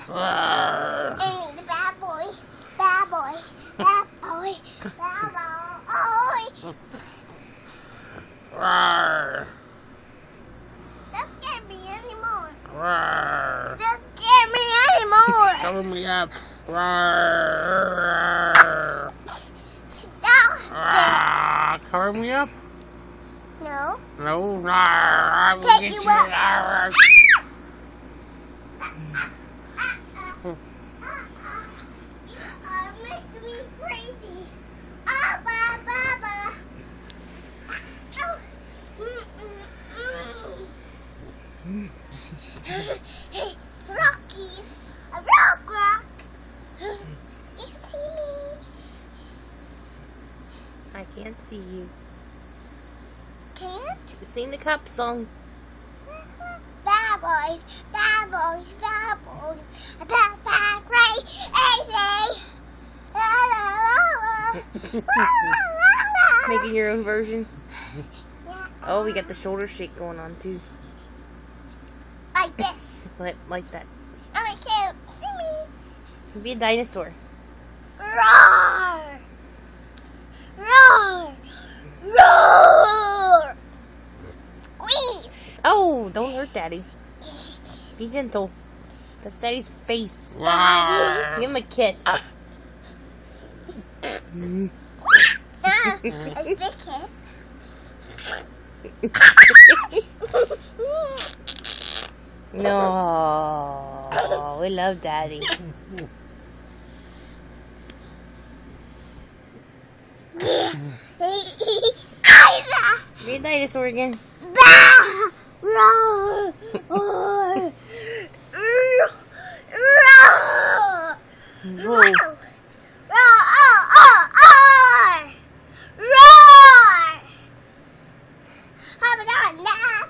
Roar. Amy, the bad boy. Bad boy. Bad boy. Bad boy. Roar. Don't scare me anymore. Roar. Don't scare me anymore. Cover me up. Roar. Stop. Roar. Cover me up. No. No. Roar. I will Take get you you. up. Roar. You are making me crazy. Ah, ba, ba, ba. Oh. Hey, Rocky. A rock. You see me? I can't see you. Can't? Sing the cup song. Bad boys, bad boys, bad boys. A bad, bad, crazy. La, la, la, la. La, la, la. Making your own version. Yeah. Oh, we got the shoulder shake going on too. Like this. Like that. And I can't see me. Be a dinosaur. Roar! Roar! Roar! Squeeze! Oh, don't hurt Daddy. Be gentle. That's Daddy's face. Roar. Give him a kiss. A big kiss. No, we love Daddy. Be a dinosaur again. Bah! Roar! Roar! Roar! Whoa. Roar! Roar! Roar! How about that?